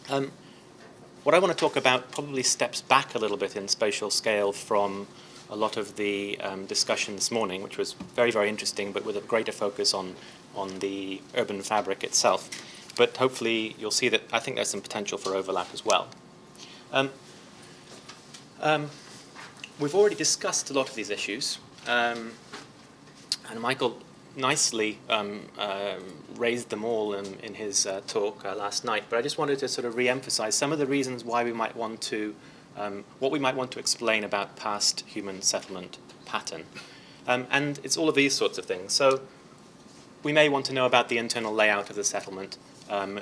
Um, what I want to talk about probably steps back a little bit in spatial scale from a lot of the discussion this morning, which was very, very interesting, but with a greater focus on the urban fabric itself. But hopefully you'll see that I think there's some potential for overlap as well. We've already discussed a lot of these issues, and Michael nicely raised them all in his talk last night. But I just wanted to sort of re-emphasize some of the reasons why we might want to, what we might want to explain about past human settlement pattern. And it's all of these sorts of things. So we may want to know about the internal layout of the settlement,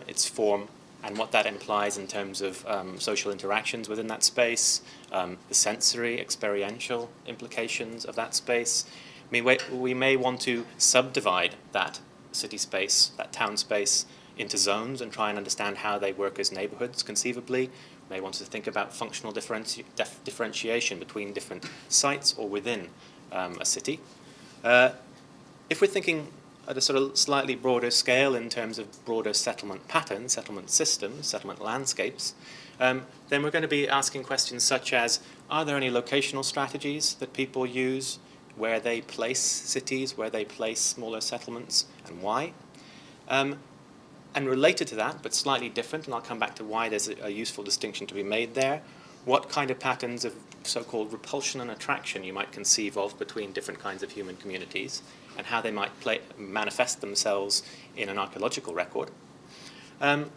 its form, and what that implies in terms of social interactions within that space, the sensory, experiential implications of that space. I mean, we may want to subdivide that city space, that town space, into zones and try and understand how they work as neighborhoods conceivably. We may want to think about functional differentiation between different sites or within a city. If we're thinking at a sort of slightly broader scale in terms of broader settlement patterns, settlement systems, settlement landscapes, then we're going to be asking questions such as, are there any locational strategies that people use where they place cities, where they place smaller settlements, and why? And related to that, but slightly different, and I'll come back to why there's a useful distinction to be made there, what kind of patterns of so-called repulsion and attraction you might conceive of between different kinds of human communities, and how they might manifest themselves in an archaeological record. And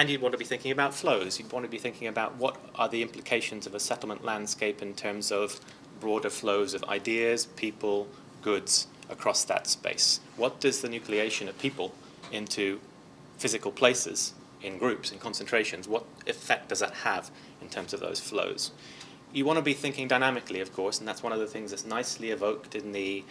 you'd want to be thinking about flows. You'd want to be thinking about what are the implications of a settlement landscape in terms of broader flows of ideas, people, goods across that space. What does the nucleation of people into physical places, in groups, in concentrations, what effect does that have in terms of those flows? You want to be thinking dynamically, of course, and that's one of the things that's nicely evoked in the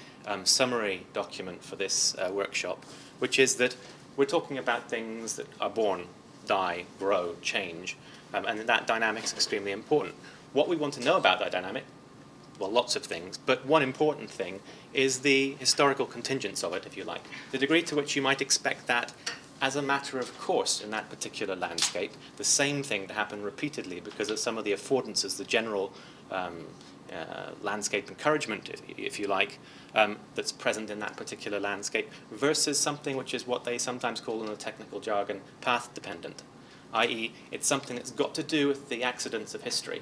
summary document for this workshop, which is that we're talking about things that are born, die, grow, change, and that dynamic's extremely important. What we want to know about that dynamic, well, lots of things, but one important thing is the historical contingents of it, if you like. The degree to which you might expect that as a matter of course in that particular landscape, the same thing to happen repeatedly because of some of the affordances, the general landscape encouragement, if you like, that's present in that particular landscape, versus something which is what they sometimes call in the technical jargon path-dependent, i.e. it's something that's got to do with the accidents of history.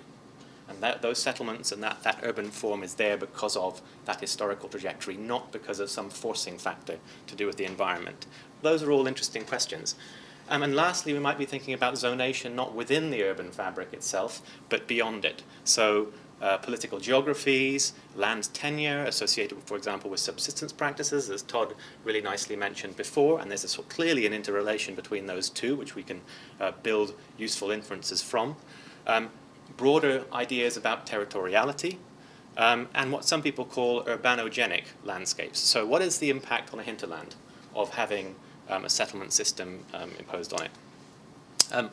And those settlements and that urban form is there because of that historical trajectory, not because of some forcing factor to do with the environment. Those are all interesting questions. And lastly, we might be thinking about zonation not within the urban fabric itself, but beyond it. So political geographies, land tenure associated, for example, with subsistence practices, as Todd really nicely mentioned before, and there's clearly an interrelation between those two, which we can build useful inferences from. Broader ideas about territoriality, and what some people call urbanogenic landscapes. So what is the impact on a hinterland of having a settlement system imposed on it?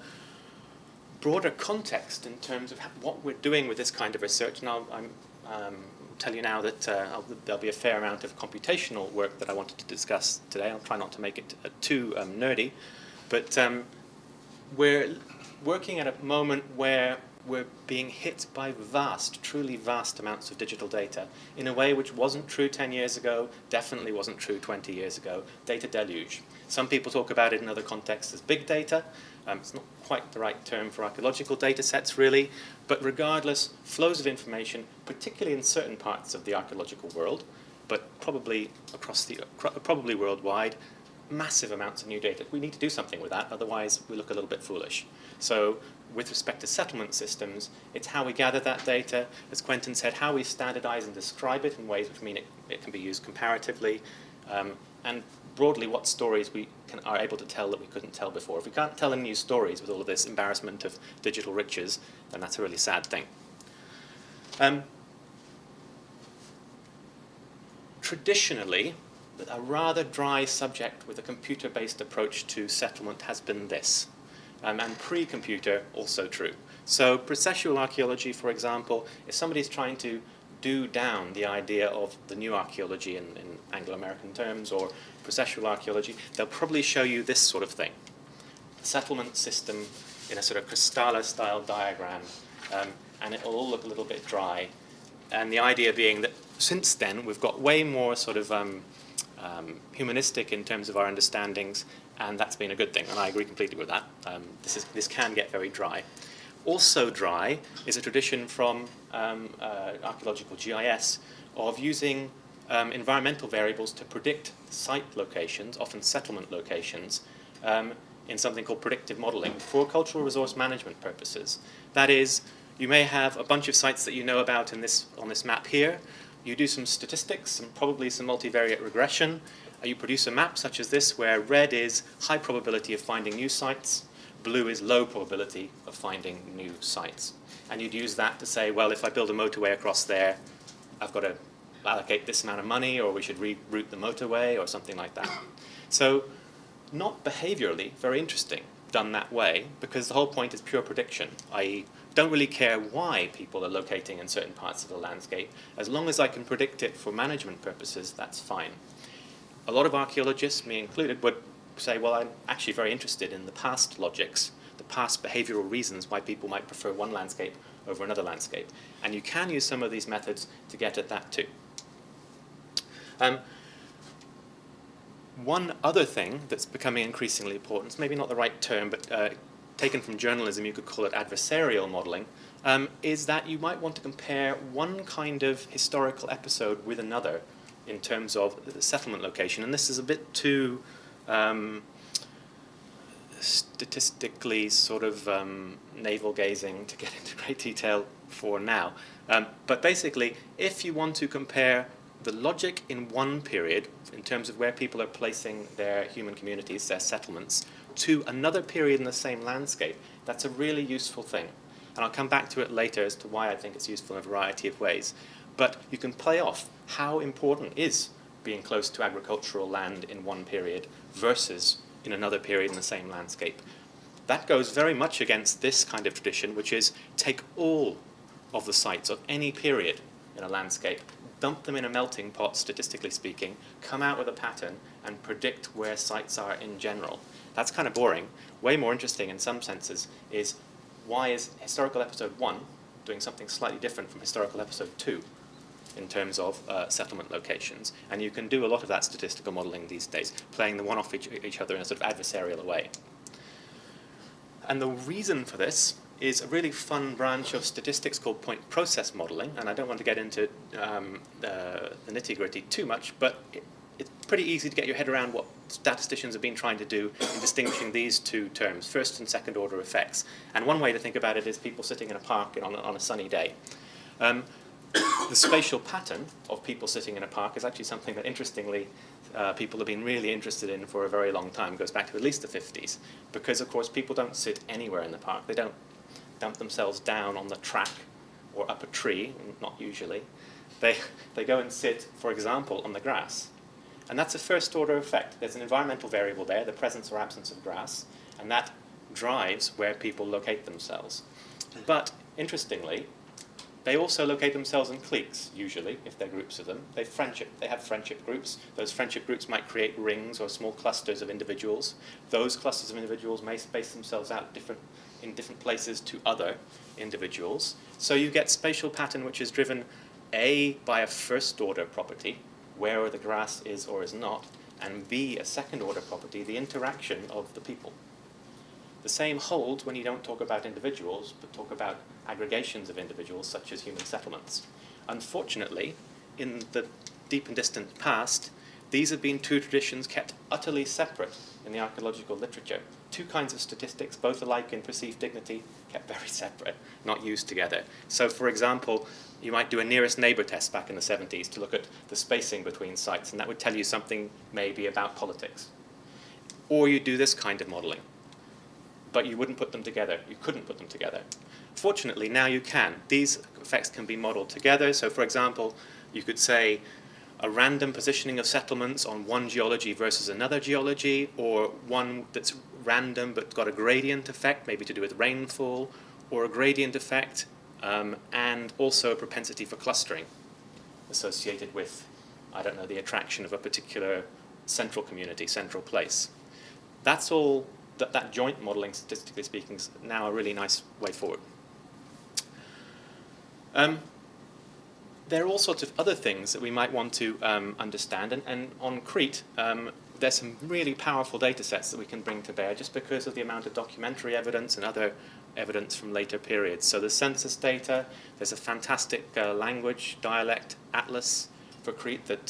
Broader context in terms of what we're doing with this kind of research, and I'll tell you now that there'll be a fair amount of computational work that I wanted to discuss today. I'll try not to make it too nerdy, but we're working at a moment where we're being hit by vast, truly vast amounts of digital data in a way which wasn't true 10 years ago, definitely wasn't true 20 years ago. Data deluge. Some people talk about it in other contexts as big data. It's not quite the right term for archaeological data sets, really. But regardless, flows of information, particularly in certain parts of the archaeological world, but probably probably worldwide, massive amounts of new data. We need to do something with that, otherwise we look a little bit foolish. So with respect to settlement systems, it's how we gather that data, as Quentin said, how we standardize and describe it in ways which mean it can be used comparatively, and broadly what stories we are able to tell that we couldn't tell before. If we can't tell any new stories with all of this embarrassment of digital riches, then that's a really sad thing. Traditionally, a rather dry subject with a computer-based approach to settlement has been this. And pre-computer, also true. So processual archaeology, for example, if somebody's trying to do down the idea of the new archaeology in Anglo-American terms, or processual archaeology, they'll probably show you this sort of thing. The settlement system in a sort of Cristalla-style diagram, and it will all look a little bit dry. And the idea being that since then, we've got way more sort of humanistic in terms of our understandings, and that's been a good thing, and I agree completely with that. This can get very dry. Also dry is a tradition from archaeological GIS of using environmental variables to predict site locations, often settlement locations, in something called predictive modeling for cultural resource management purposes. That is, you may have a bunch of sites that you know about on this map here. You do some statistics and probably some multivariate regression. You produce a map such as this where red is high probability of finding new sites, blue is low probability of finding new sites. And you'd use that to say, well, if I build a motorway across there, I've got to allocate this amount of money, or we should reroute the motorway, or something like that. So not behaviorally very interesting done that way, because the whole point is pure prediction, i.e. don't really care why people are locating in certain parts of the landscape. As long as I can predict it for management purposes, that's fine. A lot of archaeologists, me included, would say, well, I'm actually very interested in the past logics, the past behavioral reasons why people might prefer one landscape over another landscape. And you can use some of these methods to get at that too. One other thing that's becoming increasingly important, maybe not the right term, but taken from journalism, you could call it adversarial modeling, is that you might want to compare one kind of historical episode with another in terms of the settlement location. And this is a bit too statistically sort of navel-gazing to get into great detail for now. But basically, if you want to compare the logic in one period, in terms of where people are placing their human communities, their settlements, to another period in the same landscape, that's a really useful thing. And I'll come back to it later as to why I think it's useful in a variety of ways. But you can play off how important is being close to agricultural land in one period versus in another period in the same landscape. That goes very much against this kind of tradition, which is take all of the sites of any period in a landscape, dump them in a melting pot, statistically speaking, come out with a pattern, and predict where sites are in general. That's kind of boring. Way more interesting in some senses is why is historical episode 1 doing something slightly different from historical episode 2 in terms of settlement locations. And you can do a lot of that statistical modeling these days, playing them one off each other in a sort of adversarial way. And the reason for this is a really fun branch of statistics called point process modeling, and I don't want to get into the nitty-gritty too much, but it's pretty easy to get your head around what statisticians have been trying to do in distinguishing these two terms, first and second order effects. And one way to think about it is people sitting in a park on a sunny day. The spatial pattern of people sitting in a park is actually something that, interestingly, people have been really interested in for a very long time. It goes back to at least the 50s, because, of course, people don't sit anywhere in the park. They don't dump themselves down on the track or up a tree, not usually. They go and sit, for example, on the grass. And that's a first-order effect. There's an environmental variable there, the presence or absence of grass, and that drives where people locate themselves. But, interestingly, they also locate themselves in cliques, usually, if there are groups of them. They have friendship groups. Those friendship groups might create rings or small clusters of individuals. Those clusters of individuals may space themselves out in different places to other individuals. So you get spatial pattern which is driven, A, by a first-order property, where the grass is or is not, and B, a second-order property, the interaction of the people. The same holds when you don't talk about individuals, but talk about aggregations of individuals, such as human settlements. Unfortunately, in the deep and distant past, these have been two traditions kept utterly separate in the archaeological literature. Two kinds of statistics, both alike in perceived dignity, kept very separate, not used together. So, for example, you might do a nearest neighbor test back in the 70s to look at the spacing between sites, and that would tell you something maybe about politics. Or you do this kind of modeling, but you wouldn't put them together. You couldn't put them together. Fortunately, now you can. These effects can be modeled together. So, for example, you could say a random positioning of settlements on one geology versus another geology, or one that's random but got a gradient effect, maybe to do with rainfall, or a gradient effect, and also a propensity for clustering associated with, I don't know, the attraction of a particular central community, central place. That's all that joint modelling, statistically speaking, is now a really nice way forward. There are all sorts of other things that we might want to understand, and on Crete, there's some really powerful data sets that we can bring to bear just because of the amount of documentary evidence and other evidence from later periods. So the census data, there's a fantastic language dialect atlas for Crete that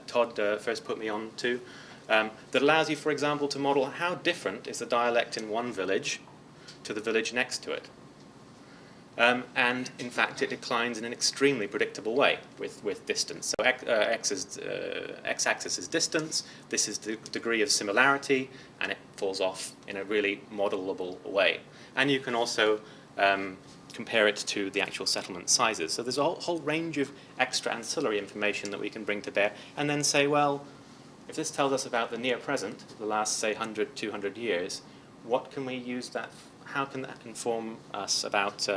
Todd first put me on to, that allows you, for example, to model how different is the dialect in one village to the village next to it. And in fact, it declines in an extremely predictable way with distance. So x-axis is distance, this is the degree of similarity, and it falls off in a really modelable way. And you can also compare it to the actual settlement sizes. So there's a whole range of extra ancillary information that we can bring to bear, and then say, well, if this tells us about the near present, the last, say, 100, 200 years, what can we use that for? How can that inform us about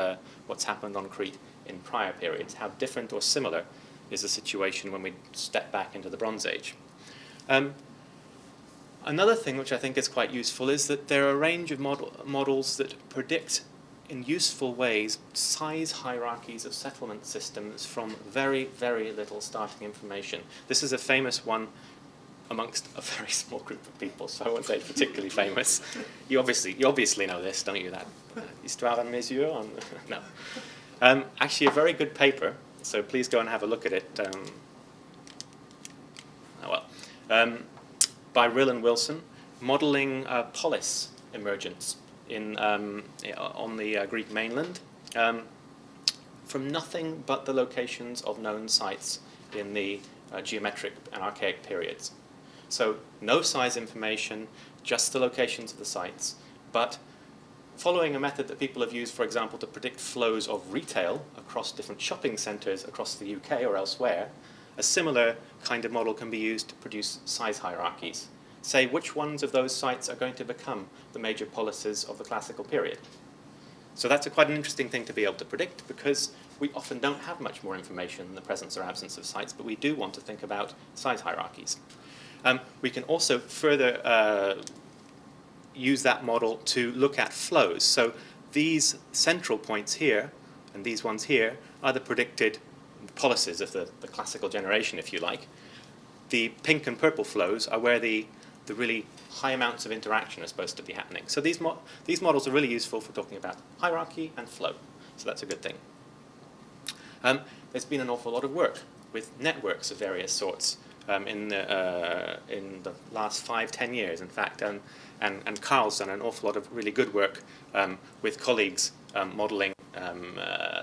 what's happened on Crete in prior periods? How different or similar is the situation when we step back into the Bronze Age? Another thing which I think is quite useful is that there are a range of models that predict in useful ways size hierarchies of settlement systems from very, very little starting information. This is a famous one amongst a very small group of people, so I won't say it's particularly famous. You obviously know this, don't you? That Histoire en mesure? No. Actually, a very good paper, so please go and have a look at it. By Rill and Wilson, modelling polis emergence on the Greek mainland from nothing but the locations of known sites in the geometric and archaic periods. So no size information, just the locations of the sites, but following a method that people have used, for example, to predict flows of retail across different shopping centres across the UK or elsewhere, a similar kind of model can be used to produce size hierarchies. Say which ones of those sites are going to become the major polises of the classical period. So that's quite an interesting thing to be able to predict, because we often don't have much more information than the presence or absence of sites, but we do want to think about size hierarchies. We can also further use that model to look at flows. So these central points here and these ones here are the predicted policies of the classical generation, if you like. The pink and purple flows are where the really high amounts of interaction are supposed to be happening. So these models are really useful for talking about hierarchy and flow. So that's a good thing. There's been an awful lot of work with networks of various sorts in the last 5-10 years, in fact, and Carl's done an awful lot of really good work with colleagues modelling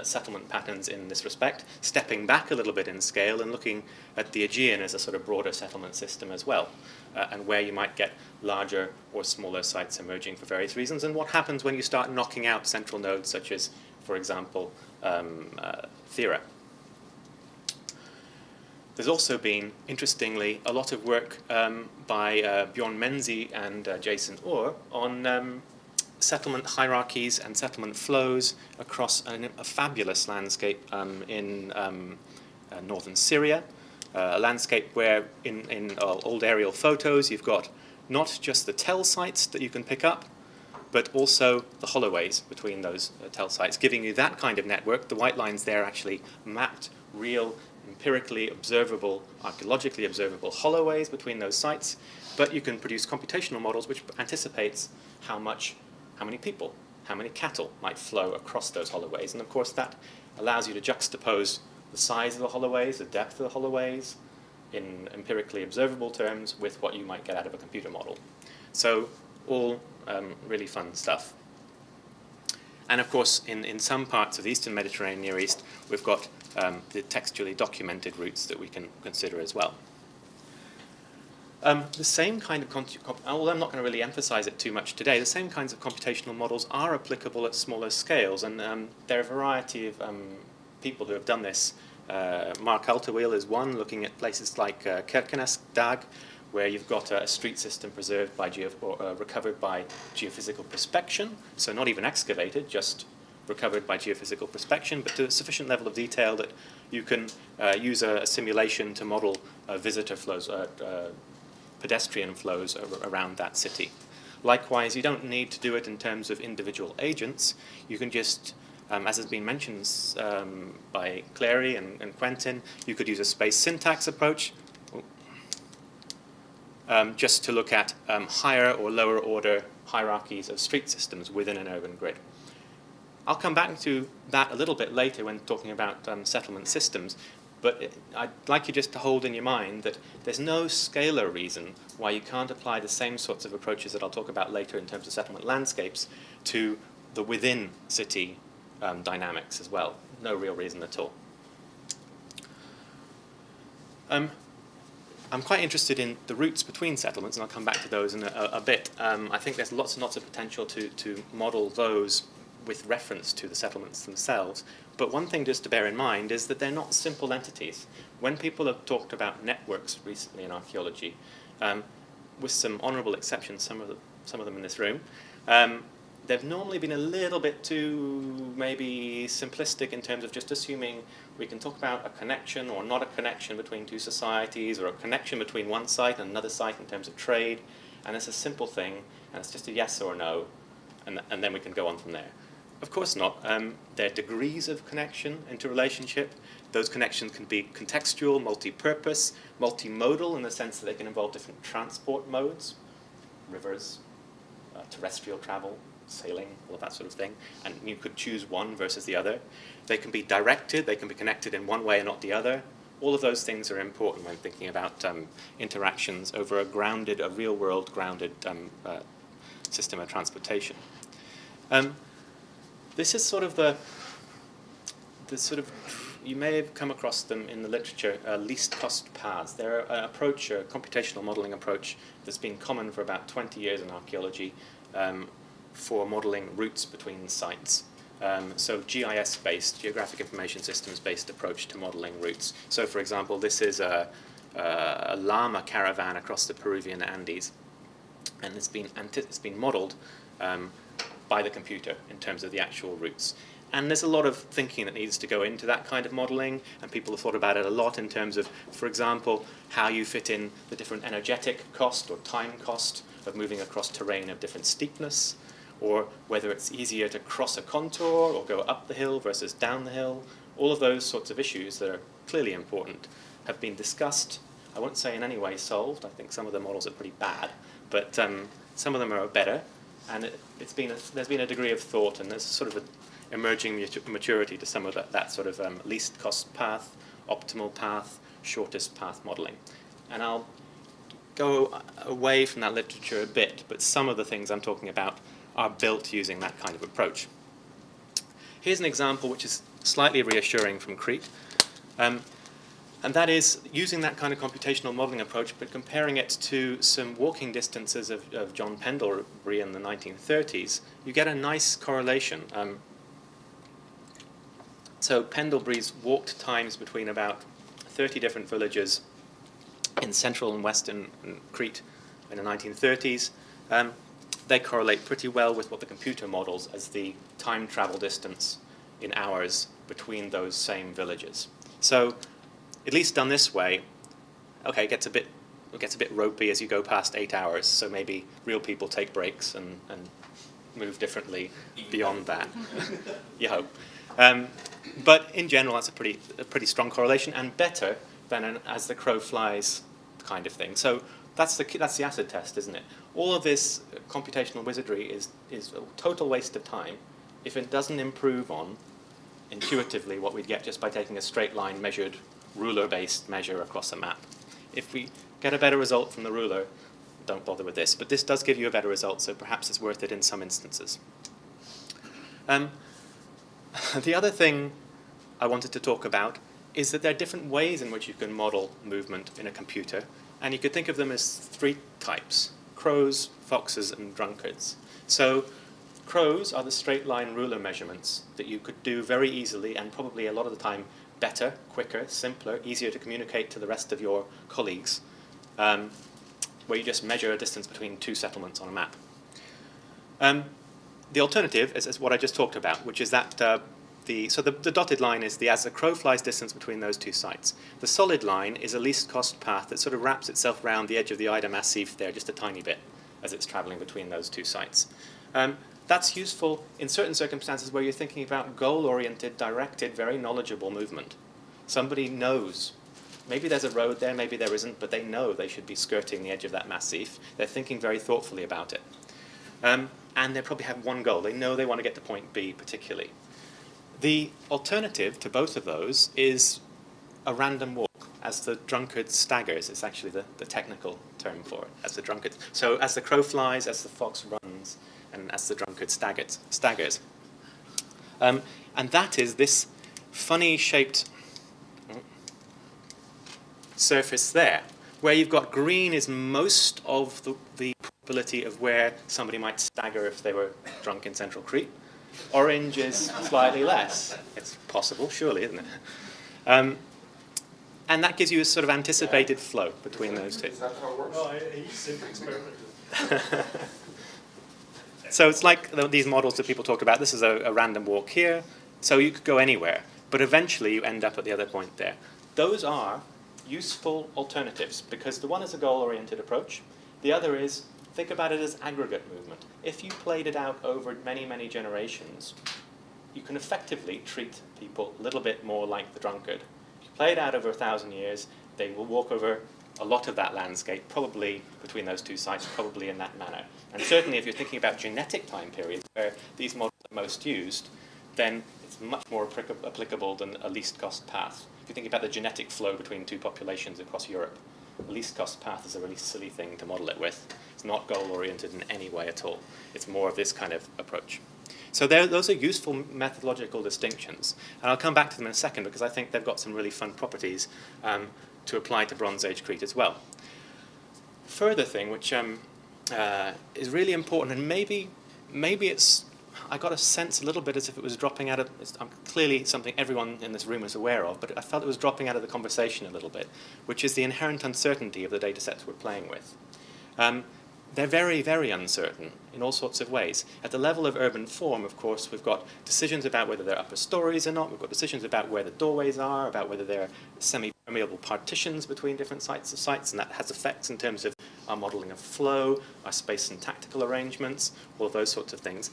settlement patterns in this respect, stepping back a little bit in scale and looking at the Aegean as a sort of broader settlement system as well, and where you might get larger or smaller sites emerging for various reasons, and what happens when you start knocking out central nodes such as, for example, Thera. There's also been, interestingly, a lot of work by Bjorn Menzies and Jason Orr on settlement hierarchies and settlement flows across a fabulous landscape in northern Syria, a landscape where in old aerial photos you've got not just the tell sites that you can pick up, but also the holloways between those tell sites, giving you that kind of network. The white lines there actually mapped real, empirically observable, archaeologically observable holloways between those sites, but you can produce computational models which anticipates how many people, how many cattle might flow across those holloways. And of course that allows you to juxtapose the size of the holloways, the depth of the holloways, in empirically observable terms with what you might get out of a computer model. So all really fun stuff. And of course, in some parts of the Eastern Mediterranean Near East, we've got the textually documented routes that we can consider as well. The same kind of, although I'm not going to really emphasize it too much today, the same kinds of computational models are applicable at smaller scales, and there are a variety of people who have done this. Mark Altawil is one, looking at places like Kirkenes, Dag, where you've got a street system preserved by recovered by geophysical prospection, so not even excavated, just recovered by geophysical prospection, but to a sufficient level of detail that you can use a simulation to model visitor flows, pedestrian flows around that city. Likewise, you don't need to do it in terms of individual agents. You can just, as has been mentioned by Clary and Quentin, you could use a space syntax approach just to look at higher or lower order hierarchies of street systems within an urban grid. I'll come back to that a little bit later when talking about settlement systems, but I'd like you just to hold in your mind that there's no scalar reason why you can't apply the same sorts of approaches that I'll talk about later in terms of settlement landscapes to the within city dynamics as well. No real reason at all. I'm quite interested in the routes between settlements, and I'll come back to those in a bit. I think there's lots and lots of potential to model those with reference to the settlements themselves. But one thing just to bear in mind is that they're not simple entities. When people have talked about networks recently in archaeology, with some honourable exceptions, some of them in this room, they've normally been a little bit too maybe simplistic in terms of just assuming we can talk about a connection or not a connection between two societies, or a connection between one site and another site in terms of trade, and it's a simple thing, and it's just a yes or a no, and then we can go on from there. Of course not. There are degrees of connection, interrelationship. Those connections can be contextual, multi-purpose, multimodal in the sense that they can involve different transport modes, rivers, terrestrial travel, sailing, all of that sort of thing, and you could choose one versus the other. They can be directed, they can be connected in one way and not the other. All of those things are important when thinking about interactions over a real-world grounded system of transportation. This is sort of you may have come across them in the literature, least cost paths. They're an approach, a computational modeling approach that's been common for about 20 years in archaeology for modeling routes between sites. So GIS-based, Geographic Information Systems-based approach to modeling routes. So for example, this is a llama caravan across the Peruvian Andes, and it's been modeled by the computer in terms of the actual routes. And there's a lot of thinking that needs to go into that kind of modeling, and people have thought about it a lot in terms of, for example, how you fit in the different energetic cost or time cost of moving across terrain of different steepness, or whether it's easier to cross a contour or go up the hill versus down the hill. All of those sorts of issues that are clearly important have been discussed. I won't say in any way solved. I think some of the models are pretty bad, but some of them are better. And there's been a degree of thought, and there's sort of an emerging maturity to some of that sort of least cost path, optimal path, shortest path modeling. And I'll go away from that literature a bit, but some of the things I'm talking about are built using that kind of approach. Here's an example which is slightly reassuring from Crete. And that is using that kind of computational modeling approach, but comparing it to some walking distances of John Pendlebury in the 1930s, you get a nice correlation. So Pendlebury's walked times between about 30 different villages in central and western Crete in the 1930s. They correlate pretty well with what the computer models as the time travel distance in hours between those same villages. So at least done this way, okay, it gets a bit ropey as you go past 8 hours, so maybe real people take breaks and move differently beyond that. You hope. But in general, that's a pretty strong correlation, and better than an as the crow flies kind of thing. So that's the acid test, isn't it? All of this computational wizardry is a total waste of time if it doesn't improve on intuitively what we'd get just by taking a straight line measured ruler-based measure across a map. If we get a better result from the ruler, don't bother with this. But this does give you a better result, so perhaps it's worth it in some instances. The other thing I wanted to talk about is that there are different ways in which you can model movement in a computer, and you could think of them as 3 types: crows, foxes, and drunkards. So crows are the straight line ruler measurements that you could do very easily, and probably a lot of the time better, quicker, simpler, easier to communicate to the rest of your colleagues, where you just measure a distance between 2 settlements on a map. The alternative is what I just talked about, which is that the dotted line is the as the crow flies distance between those 2 sites. The solid line is a least cost path that sort of wraps itself around the edge of the Ida Massif there just a tiny bit. as it's traveling between those two sites. That's useful in certain circumstances where you're thinking about goal-oriented, directed, very knowledgeable movement. Somebody knows. Maybe there's a road there, maybe there isn't, but they know they should be skirting the edge of that massif. They're thinking very thoughtfully about it. And they probably have one goal. They know they want to get to point B particularly. The alternative to both of those is a random walk, as the drunkard staggers. It's actually the technical term for it, as the drunkard. So as the crow flies, as the fox runs, and as the drunkard staggers. And that is this funny shaped surface there, where you've got green is most of the probability of where somebody might stagger if they were drunk in central Crete. Orange is slightly less. It's possible, surely, isn't it? And that gives you a sort of anticipated flow between those two. Is that how it works? No, I simply experimented. So it's like these models that people talk about. This is a random walk here, so you could go anywhere, but eventually you end up at the other point there. Those are useful alternatives, because the one is a goal-oriented approach. The other is, think about it as aggregate movement. If you played it out over many, many generations, you can effectively treat people a little bit more like the drunkard. If you play it out over 1,000 years, they will walk over a lot of that landscape, probably between those two sites, probably in that manner. And certainly if you're thinking about genetic time periods where these models are most used, then it's much more applicable than a least cost path. If you think about the genetic flow between two populations across Europe, the least cost path is a really silly thing to model it with. It's not goal-oriented in any way at all. It's more of this kind of approach. So those are useful methodological distinctions. And I'll come back to them in a second because I think they've got some really fun properties to apply to Bronze Age Crete as well. Further thing, which is really important, and maybe it's, I got a sense a little bit as if it was dropping out of, it's clearly something everyone in this room is aware of, but I felt it was dropping out of the conversation a little bit, which is the inherent uncertainty of the data sets we're playing with. They're very, very uncertain in all sorts of ways. At the level of urban form, of course, we've got decisions about whether they're upper stories or not. We've got decisions about where the doorways are, about whether they're semi-permeable partitions between different sites, and that has effects in terms of our modeling of flow, our space and tactical arrangements, all of those sorts of things.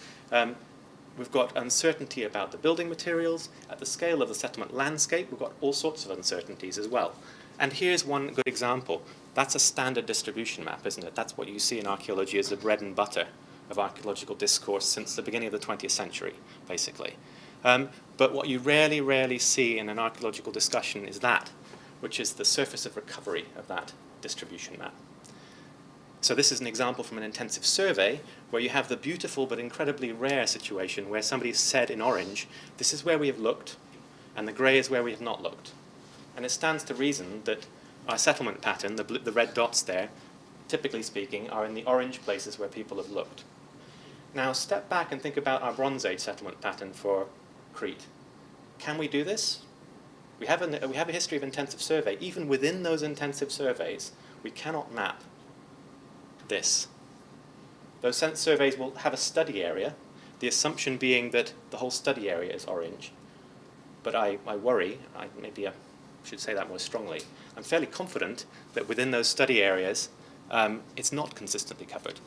We've got uncertainty about the building materials. At the scale of the settlement landscape, we've got all sorts of uncertainties as well. And here's one good example. That's a standard distribution map, isn't it? That's what you see in archaeology as the bread and butter of archaeological discourse since the beginning of the 20th century, basically. But what you rarely, rarely see in an archaeological discussion is that, which is the surface of recovery of that distribution map. So this is an example from an intensive survey where you have the beautiful but incredibly rare situation where somebody said in orange, this is where we have looked, and the grey is where we have not looked. And it stands to reason that our settlement pattern, the red dots there, typically speaking, are in the orange places where people have looked. Now step back and think about our Bronze Age settlement pattern for Crete. Can we do this? We have a history of intensive survey. Even within those intensive surveys, we cannot map this. Those surveys will have a study area, the assumption being that the whole study area is orange. But I worry, maybe I should say that more strongly, I'm fairly confident that within those study areas, it's not consistently covered.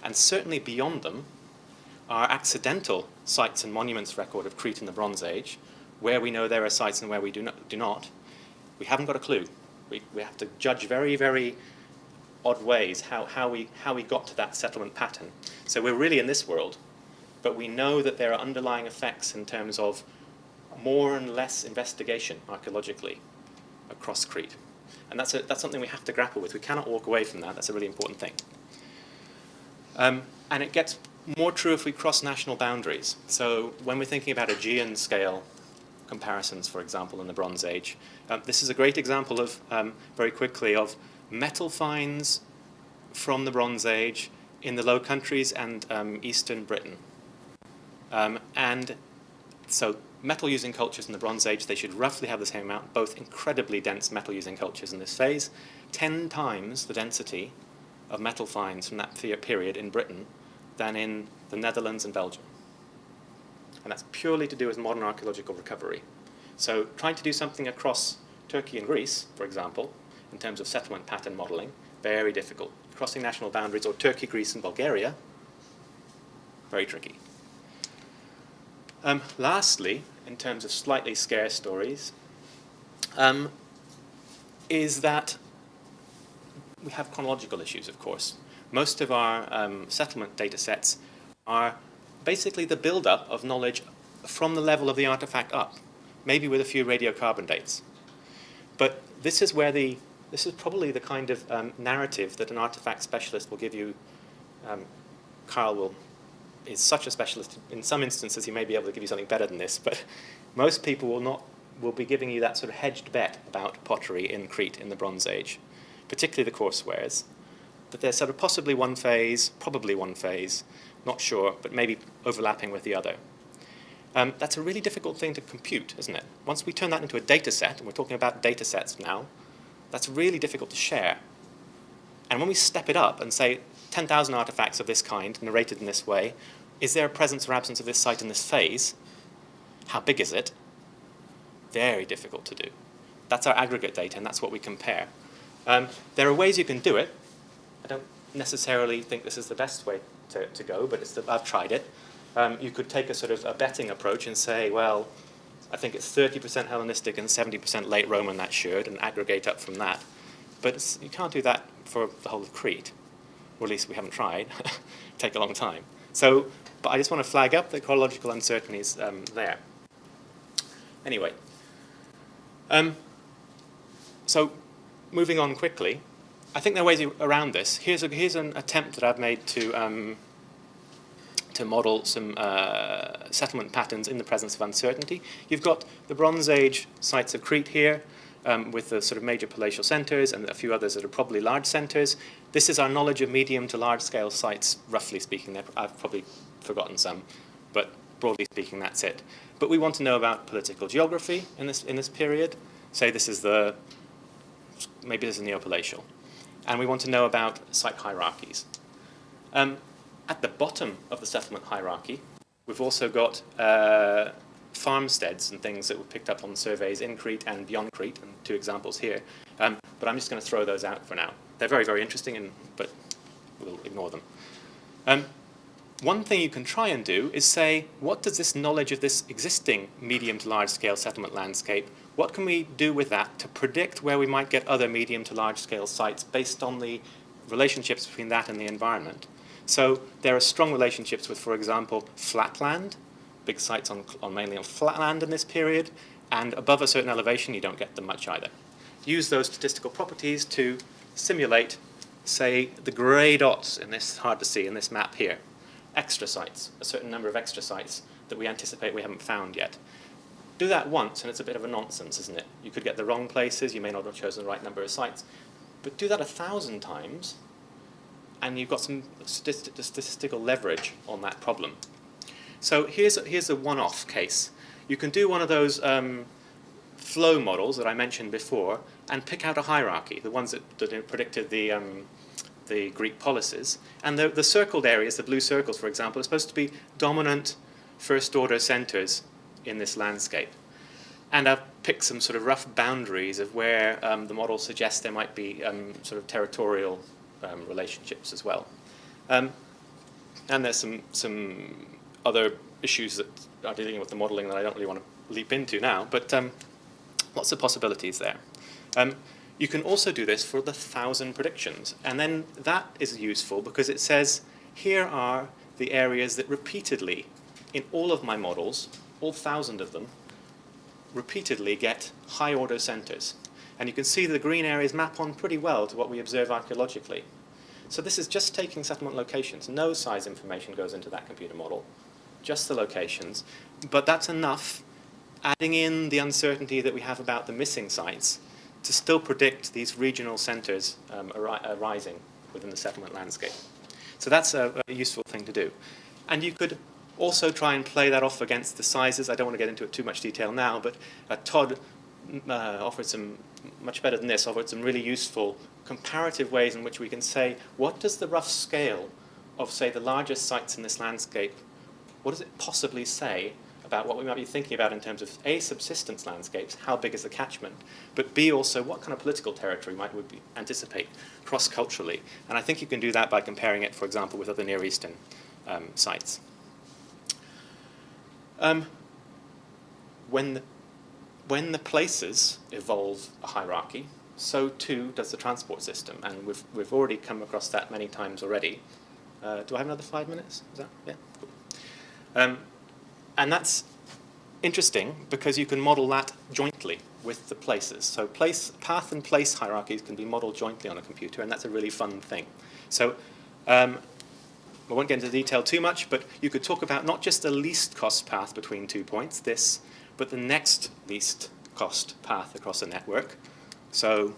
And certainly beyond them, our accidental sites and monuments record of Crete in the Bronze Age, where we know there are sites and where we do not, we haven't got a clue. We have to judge very, very odd ways how we got to that settlement pattern. So we're really in this world, but we know that there are underlying effects in terms of more and less investigation archaeologically across Crete. And that's something we have to grapple with. We cannot walk away from that. That's a really important thing. And it gets more true if we cross national boundaries. So when we're thinking about Aegean scale comparisons, for example, in the Bronze Age, this is a great example of, very quickly, of metal finds from the Bronze Age in the Low Countries and eastern Britain. And so metal-using cultures in the Bronze Age, they should roughly have the same amount, both incredibly dense metal-using cultures in this phase, 10 times the density of metal finds from that period in Britain than in the Netherlands and Belgium. And that's purely to do with modern archaeological recovery. So trying to do something across Turkey and Greece, for example, in terms of settlement pattern modeling, very difficult, crossing national boundaries, or Turkey, Greece, and Bulgaria, very tricky. Lastly, in terms of slightly scarce stories, is that we have chronological issues, of course. Most of our settlement data sets are basically the build-up of knowledge from the level of the artifact up, maybe with a few radiocarbon dates. But this is probably the kind of narrative that an artifact specialist will give you. Carl is such a specialist. In some instances, he may be able to give you something better than this, but most people will be giving you that sort of hedged bet about pottery in Crete in the Bronze Age, particularly the coarse wares. But there's sort of possibly one phase, probably one phase, not sure, but maybe overlapping with the other. That's a really difficult thing to compute, isn't it? Once we turn that into a data set, and we're talking about data sets now, that's really difficult to share. And when we step it up and say 10,000 artifacts of this kind, narrated in this way, is there a presence or absence of this site in this phase? How big is it? Very difficult to do. That's our aggregate data, and that's what we compare. There are ways you can do it. I don't necessarily think this is the best way to go, but I've tried it. You could take a sort of a betting approach and say, well, I think it's 30% Hellenistic and 70% late Roman, that's sure, and aggregate up from that. But you can't do that for the whole of Crete, or at least we haven't tried. Take a long time. But I just want to flag up the chronological uncertainties there. Anyway, so moving on quickly, I think there are ways around this. Here's an attempt that I've made to model some settlement patterns in the presence of uncertainty. You've got the Bronze Age sites of Crete here, with the sort of major palatial centres and a few others that are probably large centres. This is our knowledge of medium to large-scale sites, roughly speaking. I've probably forgotten some, but broadly speaking, that's it. But we want to know about political geography in this period. Say this is maybe this is Neopalatial. And we want to know about site hierarchies. At the bottom of the settlement hierarchy, we've also got farmsteads and things that were picked up on surveys in Crete and beyond Crete, and 2 examples here. But I'm just going to throw those out for now. They're very, very interesting, but we'll ignore them. One thing you can try and do is say, what does this knowledge of this existing medium to large-scale settlement landscape, what can we do with that to predict where we might get other medium to large-scale sites based on the relationships between that and the environment? So there are strong relationships with, for example, flatland, big sites mainly on flatland in this period, and above a certain elevation, you don't get them much either. Use those statistical properties to simulate, say, the grey dots in this, hard to see, in this map here. Extra sites, a certain number of extra sites that we anticipate we haven't found yet. Do that once, and it's a bit of a nonsense, isn't it? You could get the wrong places, you may not have chosen the right number of sites, but do that 1,000 times, and you've got some statistical leverage on that problem. So here's a one-off case. You can do one of those flow models that I mentioned before and pick out a hierarchy, the ones that predicted the Greek policies. And the circled areas, the blue circles, for example, are supposed to be dominant first-order centers in this landscape. And I've picked some sort of rough boundaries of where the model suggests there might be sort of territorial relationships as well. And there's some other issues that are dealing with the modeling that I don't really want to leap into now, but lots of possibilities there. You can also do this for the 1,000 predictions, and then that is useful because it says, here are the areas that repeatedly, in all of my models, all 1,000 of them, repeatedly get high-order centers. And you can see the green areas map on pretty well to what we observe archaeologically. So this is just taking settlement locations. No size information goes into that computer model, just the locations. But that's enough, adding in the uncertainty that we have about the missing sites, to still predict these regional centers arising within the settlement landscape. So that's a useful thing to do. And you could also try and play that off against the sizes. I don't want to get into it too much detail now, but Todd offered some, much better than this, offered some really useful comparative ways in which we can say, what does the rough scale of, say, the largest sites in this landscape, what does it possibly say about what we might be thinking about in terms of A, subsistence landscapes, how big is the catchment, but B, also what kind of political territory might we anticipate cross-culturally. And I think you can do that by comparing it, for example, with other Near Eastern sites. When the places evolve a hierarchy, so too does the transport system, and we've already come across that many times already. Do I have another 5 minutes? Is that, yeah, cool. And that's interesting because you can model that jointly with the places. So path and place hierarchies can be modeled jointly on a computer, and that's a really fun thing. So I won't get into detail too much, but you could talk about not just the least cost path between 2 points, this, but the next least cost path across a network. So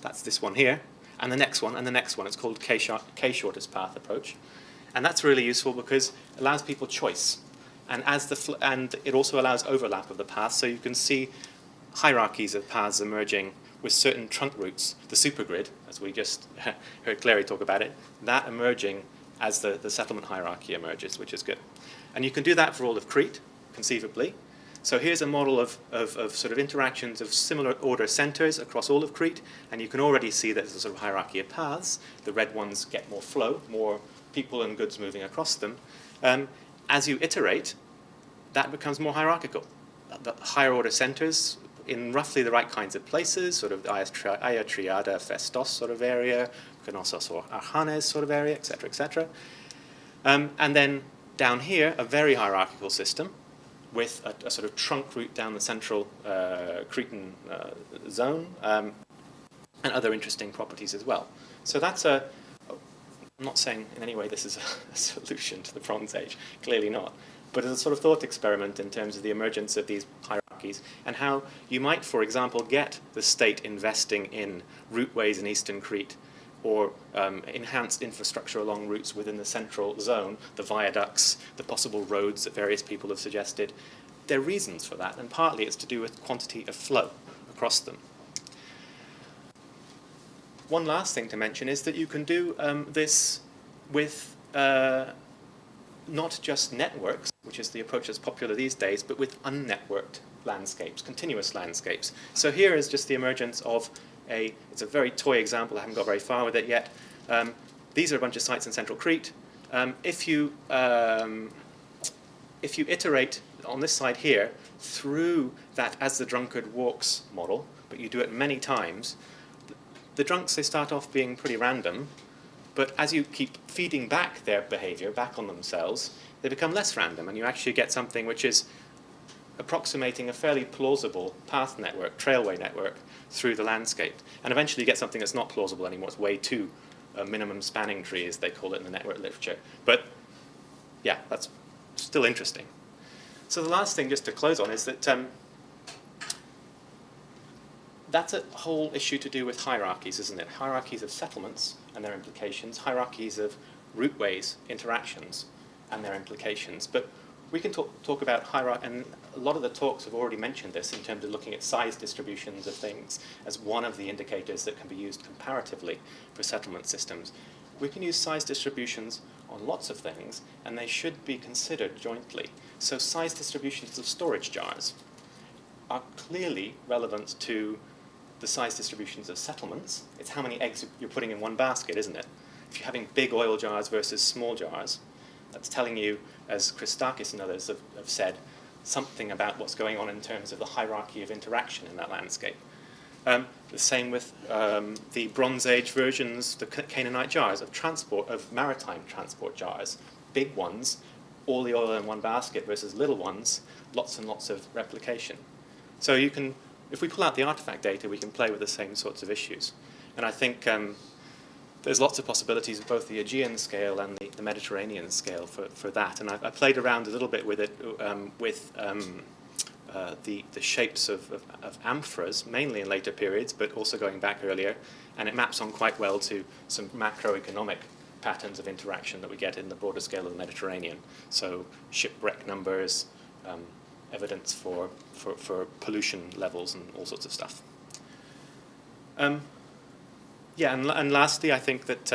that's this one here, and the next one, and the next one. It's called K-shortest path approach. And that's really useful because it allows people choice. And, and it also allows overlap of the paths, so you can see hierarchies of paths emerging with certain trunk routes, the supergrid, as we just heard Clary talk about it, that emerging as the settlement hierarchy emerges, which is good. And you can do that for all of Crete, conceivably. So here's a model of sort of interactions of similar order centers across all of Crete, and you can already see that there's a sort of hierarchy of paths. The red ones get more flow, more people and goods moving across them. As you iterate, that becomes more hierarchical. The higher order centers in roughly the right kinds of places, sort of Aya Triada, Festos sort of area, Knossos or Archanes sort of area, etc., etc. And then down here, a very hierarchical system with a sort of trunk route down the central Cretan zone, and other interesting properties as well. So that's I'm not saying in any way this is a solution to the Bronze Age, clearly not, but as a sort of thought experiment in terms of the emergence of these hierarchies and how you might, for example, get the state investing in routeways in eastern Crete or enhanced infrastructure along routes within the central zone, the viaducts, the possible roads that various people have suggested. There are reasons for that, and partly it's to do with quantity of flow across them. One last thing to mention is that you can do this with not just networks, which is the approach that's popular these days, but with unnetworked landscapes, continuous landscapes. So here is just the emergence of it's a very toy example, I haven't got very far with it yet. These are a bunch of sites in central Crete. If you iterate on this side here through that as the drunkard walks model, but you do it many times, the drunks, they start off being pretty random, but as you keep feeding back their behavior, back on themselves, they become less random, and you actually get something which is approximating a fairly plausible path network, trailway network, through the landscape. And eventually you get something that's not plausible anymore. It's way too minimum spanning tree, as they call it in the network literature. But yeah, that's still interesting. So the last thing just to close on is that that's a whole issue to do with hierarchies, isn't it? Hierarchies of settlements and their implications, hierarchies of routeways, interactions, and their implications. But we can talk about hierarchy, and a lot of the talks have already mentioned this in terms of looking at size distributions of things as one of the indicators that can be used comparatively for settlement systems. We can use size distributions on lots of things, and they should be considered jointly. So size distributions of storage jars are clearly relevant to the size distributions of settlements. It's how many eggs you're putting in one basket, isn't it? If you're having big oil jars versus small jars, that's telling you, as Christakis and others have said, something about what's going on in terms of the hierarchy of interaction in that landscape. The same with the Bronze Age versions, the Canaanite jars of transport, of maritime transport jars. Big ones, all the oil in one basket versus little ones, lots and lots of replication. So you can, if we pull out the artifact data, we can play with the same sorts of issues. And I think there's lots of possibilities of both the Aegean scale and the Mediterranean scale for that. And I played around a little bit with it with the shapes of amphoras, mainly in later periods, but also going back earlier. And it maps on quite well to some macroeconomic patterns of interaction that we get in the broader scale of the Mediterranean. So shipwreck numbers, evidence for pollution levels and all sorts of stuff. Yeah, and lastly, I think that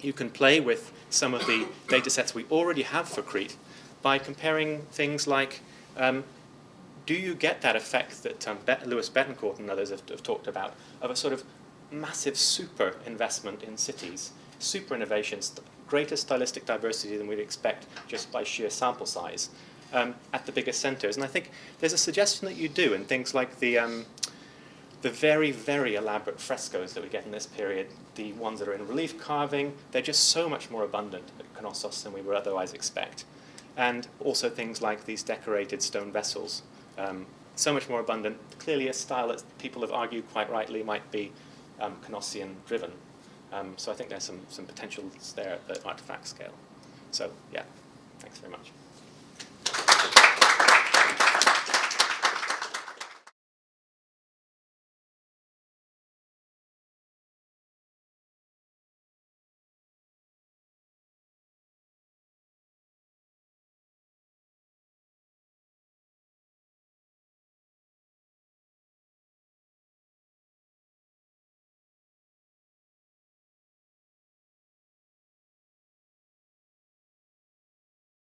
you can play with some of the data sets we already have for Crete by comparing things like, do you get that effect that Louis Betancourt and others have talked about, of a sort of massive super investment in cities, super innovations, greater stylistic diversity than we'd expect just by sheer sample size at the biggest centres? And I think there's a suggestion that you do in things like the very, very elaborate frescoes that we get in this period, the ones that are in relief carving. They're just so much more abundant at Knossos than we would otherwise expect. And also things like these decorated stone vessels, so much more abundant. Clearly a style that people have argued quite rightly might be Knossian driven. So I think there's some potentials there at the artifact scale. So yeah, thanks very much.